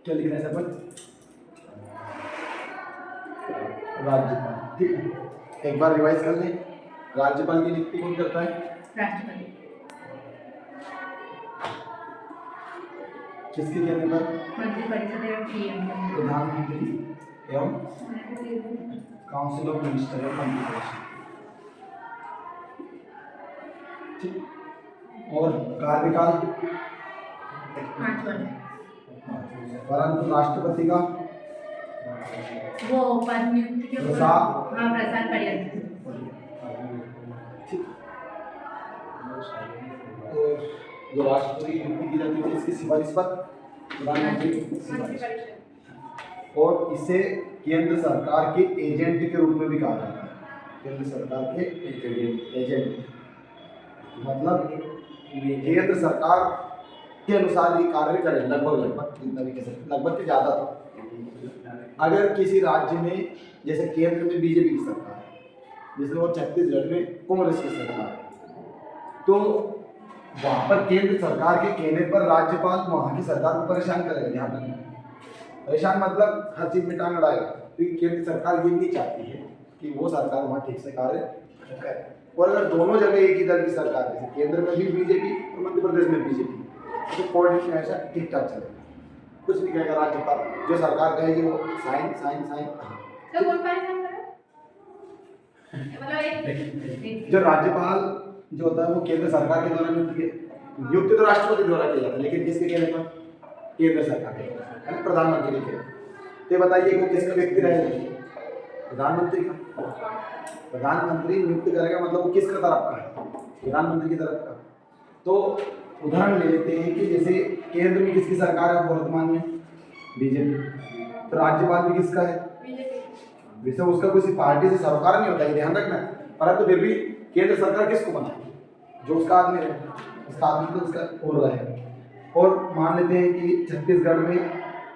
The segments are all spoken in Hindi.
क्या लिखना है अपन? राज्यपाल। ठीक है, एक बार रिवाइज कर लें। राज्यपाल की नियुक्ति कौन करता है? राष्ट्रपति। किसके कहने पर? मंत्रिपरिषद एवं पीएम। प्रधानमंत्री एवं काउंसिल ऑफ मिनिस्टर एवं मंत्रिपरिषद। ठीक। और कार्यकाल 5 वर्ष। परंतु राष्ट्रपति का वो पद नियुक्ति के ऊपर प्रसाद पर्यंत। तो जो राष्ट्रपति की नियुक्ति की जाती है इसकी सिफारिश पर प्रधानमंत्री की सिफारिश। और इसे केंद्र सरकार के एजेंट के रूप में भी कहा जाता है। केंद्र सरकार के एजेंट मतलब केंद्र सरकार के अनुसार ये कार्य करें, लगभग जितना भी कह सकते, लगभग के ज़्यादा। तो अगर किसी राज्य में जैसे केंद्र में बीजेपी की सरकार है, जैसे वो छत्तीसगढ़ में कांग्रेस की सरकार है, तो वहाँ पर केंद्र सरकार के कहने पर राज्यपाल वहाँ की सरकार को परेशान करेगा। ध्यान रखना, परेशान मतलब हर चीज में टांग अड़ाएगा, क्योंकि केंद्र सरकार ये नहीं चाहती है कि वो सरकार वहाँ ठीक से कार्य करे। और अगर दोनों जगह एक ही दल की सरकार, जैसे केंद्र में भी बीजेपी और मध्य प्रदेश में बीजेपी, तो कोऑर्डिनेशन ऐसा ठीक ठाक चलेगा। कुछ नहीं कहेगा राज्यपाल, जो सरकार कहेगी वो साइन साइन साइन। तो कौन परेशान करे? जो राज्यपाल जो होता है वो केंद्र सरकार के द्वारा नियुक्त तो राष्ट्रपति द्वारा किया जाता है, लेकिन किसके कहने पर? केंद्र सरकार के, यानी प्रधानमंत्री के। तो बताइए वो किसका व्यक्ति रहेगा? प्रधानमंत्री का। प्रधानमंत्री नियुक्त करेगा मतलब वो किसका तरफ का है? प्रधानमंत्री की तरफ का। तो उदाहरण ले लेते हैं कि जैसे केंद्र में किसकी सरकार है वर्तमान में? बीजेपी। तो राज्यपाल भी किसका है? वैसे उसका किसी पार्टी से सरोकार नहीं होता है, ध्यान रखना। परंतु फिर भी केंद्र सरकार किसको बनाएगी? जो उसका आदमी है, उसका आदमी तो उसका हो रहा है। और मान लेते हैं कि छत्तीसगढ़ में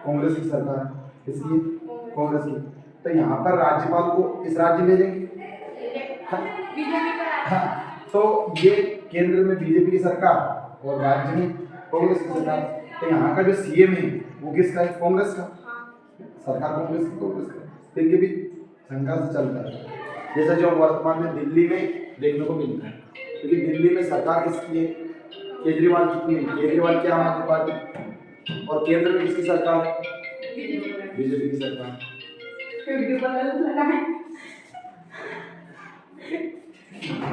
कांग्रेस की सरकार है, किसकी? कांग्रेस की। तो यहाँ पर राज्यपाल को इस राज्य में भेजेंगे। हाँ, तो ये केंद्र में बीजेपी की सरकार और राज्य में कांग्रेस की सरकार। तो यहाँ का जो सीएम है वो किसका है? कांग्रेस का। सरकार कांग्रेस का, देखिए भी शंका से चलता है। जैसा जो वर्तमान में दिल्ली में देखने को मिलता है, क्योंकि दिल्ली में सरकार किसकी है? केजरीवाल की। केजरीवाल की आम आदमी पार्टी। और केंद्र में किसकी सरकार है? बीजेपी की सरकार।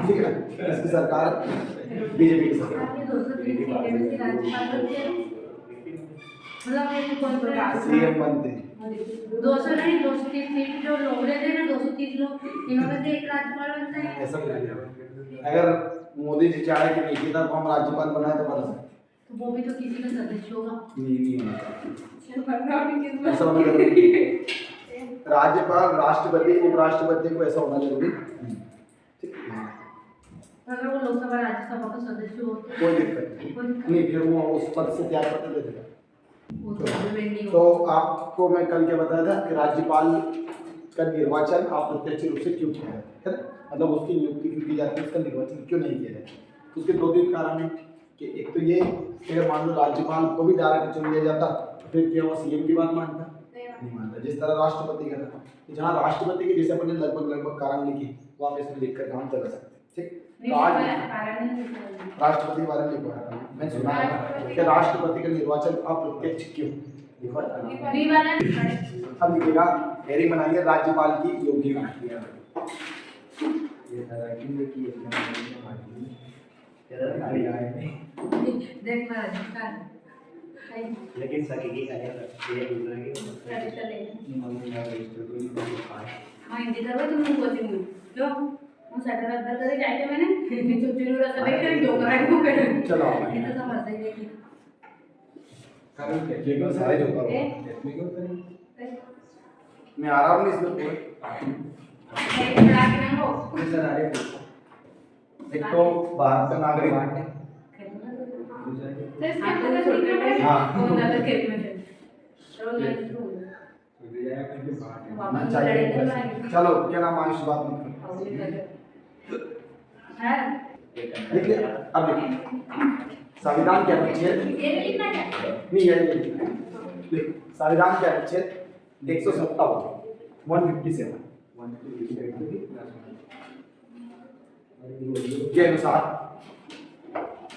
ठीक है, इसकी सरकार बीजेपी की सरकार। सीएम बनते हैं 230 सीट जो लोग रहते हैं ना, 230 लोग, इन्होंने से एक राज्यपाल बनता है। ऐसा नहीं। अगर मोदी जी चाहे कि निकिता को हम राज्यपाल बनाए तो बना सकते, तो वो भी तो किसी का सदस्य होगा। नहीं होना चाहिए। ऐसा होना जरूरी है। राज्यपाल, राष्ट्रपति, उपराष्ट्रपति को ऐसा होना जरूरी नहीं। अगर वो लोकसभा राज्यसभा का सदस्य हो कोई दिक्कत नहीं, फिर वो उस पद से त्याग पत्र दे देगा। तो आपको मैं कल क्या बताया था कि राज्यपाल का निर्वाचन अप्रत्यक्ष रूप से क्यों किया जाता है, मतलब उसकी नियुक्ति क्यों की जाती है, उसका निर्वाचन क्यों नहीं किया जाता। उसके 2-3 कारण हैं कि एक तो ये कि अगर मान लो राज्यपाल को भी डायरेक्ट चुन लिया जाता तो फिर क्या वो सीएम की बात मानता? नहीं मानता। जिस तरह राष्ट्रपति का था, जहाँ राष्ट्रपति के जैसे अपने लगभग कारण लिखी वो आप इसमें लिखकर काम चला सकते। ठीक, आज राष्ट्रपति के बारे में लिखवा रहा हूँ मैं, सुना है कि राष्ट्रपति का निर्वाचन अप्रत्यक्ष क्यों। अब लिखेगा हेरिंग बनाइए राज्यपाल की योग्यता। लेकिन सकेगी चलो मैं आ रहा हूँ इसमें एक तो भारत का नागरिक चलो क्या नाम आयुष बात देखिए अब संविधान के अनुच्छेद ये भी लिखना है। नहीं है संविधान के अनुच्छेद 157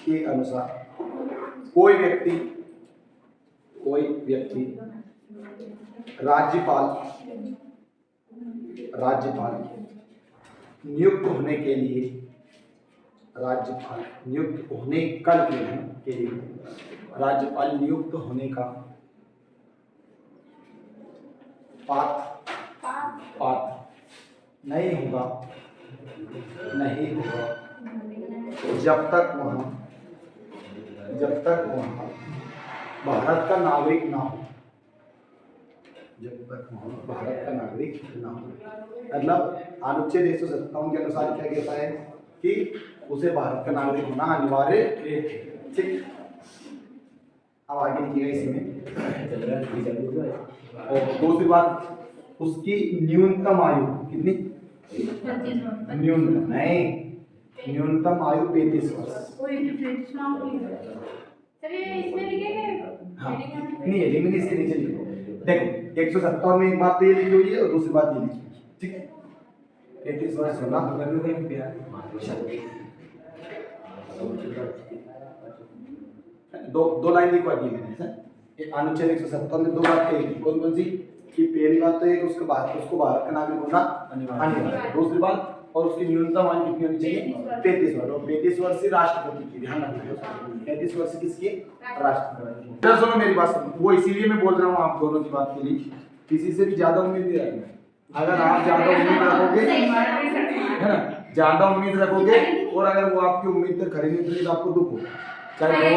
के अनुसार कोई व्यक्ति राज्यपाल नियुक्त होने के लिए राज्यपाल नियुक्त होने का पात्र नहीं होगा जब तक वह भारत का नागरिक ना हो। मतलब अनुच्छेद 157 के अनुसार क्या कहता है कि उसे भारत का नागरिक होना अनिवार्य है। ठीक, अब आगे लिखिएगा इसी में। और दूसरी बात, उसकी न्यूनतम आयु कितनी? न्यूनतम आयु 35 वर्ष। इसमें लिखेंगे। हाँ नहीं है, लेकिन इसके नीचे लिखो। देखो 157 में एक बात तो ये लिखी हुई है और दूसरी बात ये लिखी हुई है। ठीक है, 35 वर्ष होना दो लाइन लिखवा दी मैंने सर। अनुच्छेद 157 में दो बात कही, कौन कौन सी? कि पहली बात तो ये कि उसको भारत का नागरिक होना अनिवार्य है। दूसरी बात, और उसकी न्यूनतम आयु कितनी होनी चाहिए? 35 वर्ष। और 35 वर्ष से राष्ट्रपति की, ध्यान रखना है। 35 वर्ष किसकी? राष्ट्रपति। इधर सुनो मेरी बात सुनो, वो इसीलिए मैं बोल रहा हूँ आप दोनों की बात के लिए, किसी से भी ज्यादा उम्मीद नहीं रखना। अगर आप ज्यादा उम्मीद रखोगे है ना, ज्यादा उम्मीद रखोगे और अगर वो आपकी उम्मीद पर खरी नहीं उतरी तो आपको दुख होगा। चाहे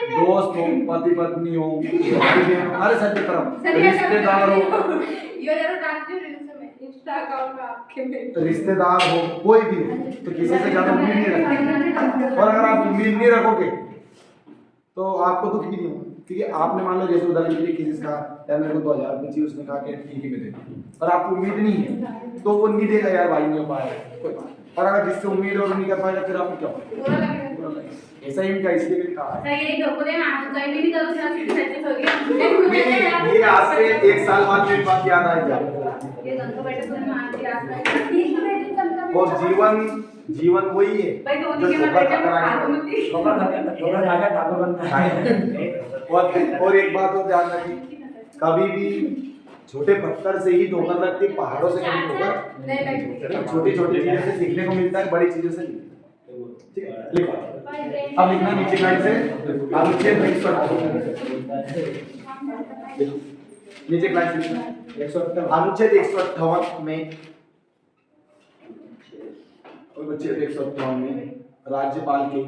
दोस्त हो, पति पत्नी हो, अरे सत्य तरफ रिश्तेदार हो, रिश्तेदार हो, कोई भी हो, तो किसी से ज्यादा उम्मीद नहीं रखना। और अगर आप उम्मीद नहीं रखोगे तो आपको दुख भी नहीं होगा। ठीक है, आपने मान लो जैसे उदाहरण के लिए किसी का मेरे को 2000 रुपये चाहिए, उसने कहा कि ठीक है मैं दे दूँ, और आपको उम्मीद नहीं है तो वो नहीं देगा, यार भाई नहीं हो पाएगा कोई बात। और अगर जिससे उम्मीद और नहीं कर पाएगा फिर आपको क्या होगा? ऐसा ही इनका इसलिए भी कहा है। ये आज से 1 साल बाद मेरी बात याद आएगी आपको। और जीवन वही है जो और एक बात और ध्यान रखिए, कभी भी छोटे पत्थर से ही ठोकर लगती, पहाड़ों से कभी ठोकर। छोटी छोटी चीजों से सीखने को मिलता है, बड़ी चीजों से नहीं। ठीक है, लिखो। अब लिखना नीचे लाइन से अनुच्छेद 158 नीचे लाइन से लिखना। अनुच्छेद 158 में राज्यपाल के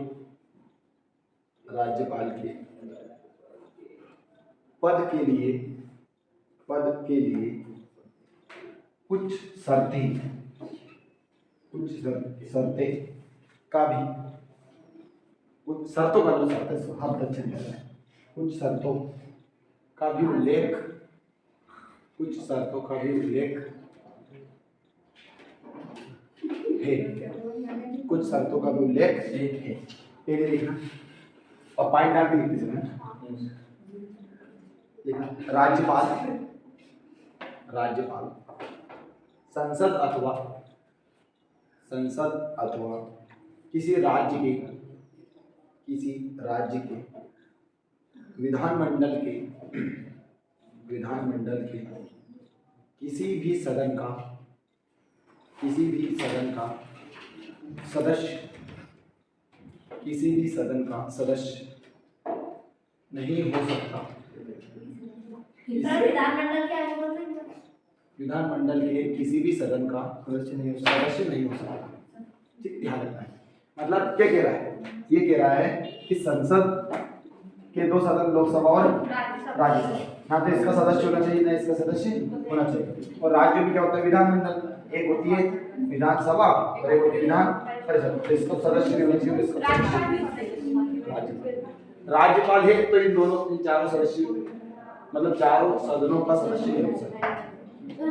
पद के लिए कुछ शर्तें का भी कुछ शर्तों का उल्लेख है। पहले लिखना और पॉइंट डाल के लिखते चलना। लिखना राज्यपाल संसद अथवा किसी राज्य के विधानमंडल के किसी भी सदन का सदस्य नहीं हो सकता। विधानमंडल के किसी भी सदन का सदस्य नहीं हो सकता। ठीक, ध्यान रखना है। मतलब क्या कह रहा है? ये कह रहा है कि संसद के 2 सदन, लोकसभा और राज्यसभा, ना तो इसका सदस्य होना चाहिए ना इसका सदस्य होना चाहिए। और राज्य में क्या होता है? विधानमंडल, एक होती है विधानसभा और एक होती है विधान परिषद। तो इसको सदस्य नहीं होना चाहिए, राज्यपाल है तो इन दोनों इन चारों सदस्य, मतलब चारों सदनों का सदस्य नहीं हो सकता। वो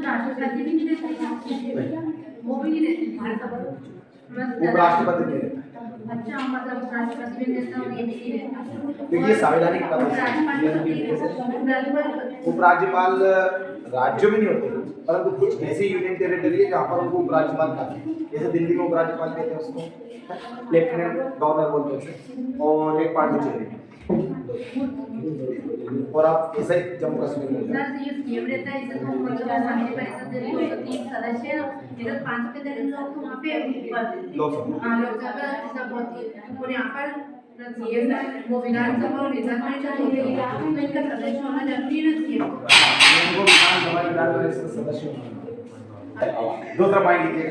राष्ट्रपति नहीं रहता है। अच्छा मतलब राष्ट्रपति भी रहता और ये भी नहीं रहता। देखिए संवैधानिक पद उपराज्यपाल राज्यों में नहीं होते, परंतु कुछ ऐसी यूनियन टेरिटरी है जहाँ पर उनको उपराज्यपाल कहते हैं। जैसे दिल्ली में उपराज्यपाल कहते हैं उसको, लेफ्टिनेंट गवर्नर बोलते हैं उसे, और एक पांडिचेरी, और आप ऐसे ही जम्मू कश्मीर में सर ये स्कीम रहता है इससे तो मतलब मंत्री परिषद दे 230 सदस्य इधर 5 के दे लोग तो वहाँ पे लोकसभा। हाँ लोकसभा सब होती है और यहाँ पर सीएम वो विधानसभा और विधान परिषद होती है तो इनका सदस्य होना जरूरी है सीएम उनको विधानसभा विधान परिषद सदस्य होना। दूसरा पॉइंट लिखिए,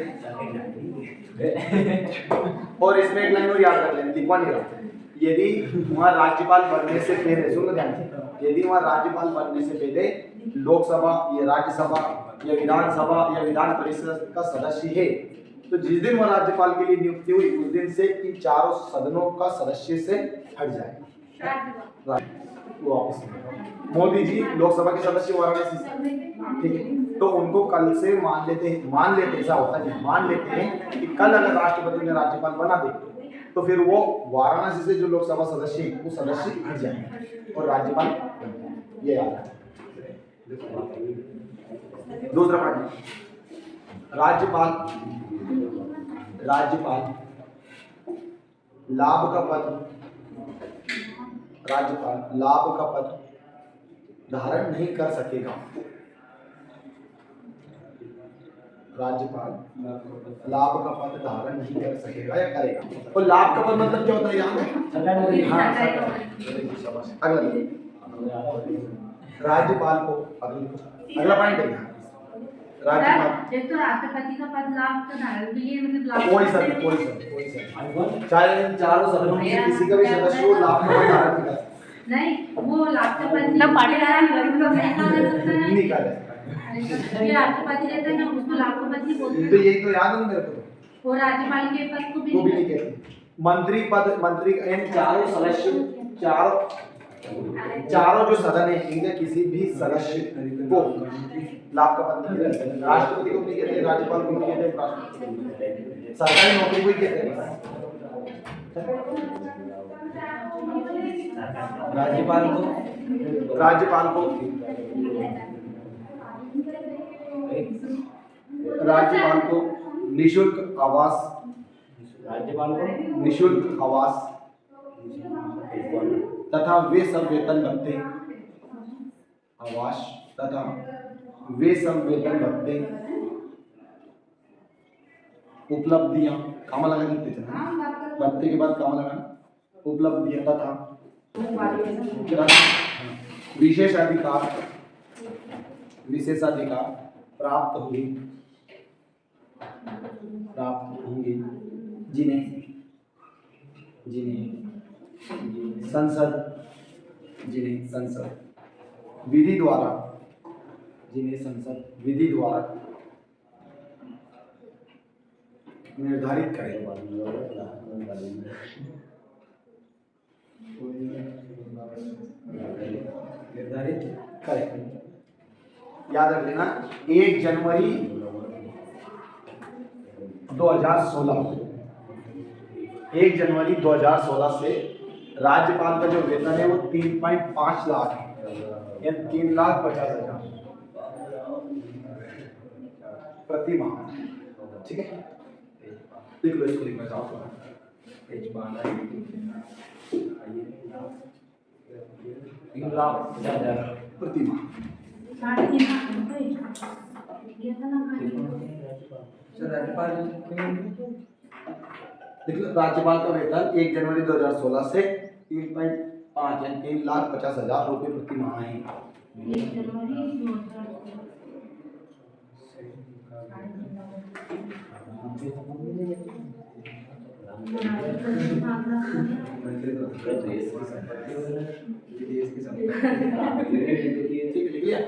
और इसमें एक लाइन और याद रख लें, लिखवा नहीं रहा, यदि वहाँ राज्यपाल बनने से पहले, सुनो ध्यान से, यदि वहाँ राज्यपाल बनने से पहले लोकसभा या राज्यसभा या विधानसभा या विधान परिषद का सदस्य है, तो जिस दिन वह राज्यपाल के लिए नियुक्ति हुई उस दिन से इन चारों सदनों का सदस्य से हट जाएगा। वो वापस मोदी जी लोकसभा के सदस्य वाराणसी से, ठीक है, तो उनको कल से मान लेते ऐसा होता है, मान लेते हैं कि कल अगर राष्ट्रपति ने राज्यपाल बना दे तो फिर वो वाराणसी से जो लोकसभा सदस्य है वो सदस्य हट जाएंगे और राज्यपाल, ये याद है। दूसरा पॉइंट, राज्यपाल लाभ का पद धारण नहीं कर सकेगा। राज्यपाल लाभ का पद धारण नहीं कर सकेगा या करेगा। तो लाभ का पद मतलब क्या होता है याद है? हाँ, अगला राज्यपाल को अगला पॉइंट है राज्यपाल एक तो राष्ट्रपति का पद लाभ का धारण के लिए मतलब लाभ कोई सर चाहे इन चारों सदनों में से किसी का भी सदस्य हो लाभ का पद धारण नहीं कर सकता। नहीं वो राष्ट्रपति ना नहीं कर ये राष्ट्रपति रहता है ना उसको राष्ट्रपति बोलते हैं। तो यही तो याद है मेरे को। वो राज्यपाल के पद को भी नहीं कहते। मंत्री इन चारों सदस्य चारों जो सदन है इनके किसी भी सदस्य को लाभ का पद नहीं कहते। राष्ट्रपति को नहीं कहते, राज्यपाल को नहीं कहते, सरकारी नौकरी को ही कहते हैं। राज्यपाल को निशुल्क आवास तथा वे सब वेतन भत्ते उपलब्धियां कामा लगा देते थे, भत्ते के बाद कामा लगाना, उपलब्धियां तथा विशेषाधिकार प्राप्त होंगे जिन्हें संसद विधि द्वारा निर्धारित करें। याद रख लेना 1 जनवरी 2016 से राज्यपाल का जो वेतन है वो 3.5 लाख है, या 3,50,000 प्रति माह। ठीक है, लिख लो इसको, लिखना चाहो प्रति माह। राज्यपाल का वेतन 1 जनवरी 2016 से 3.5 यानी 3,50,000 रुपये प्रति माह है। ठीक है, लिख लिया।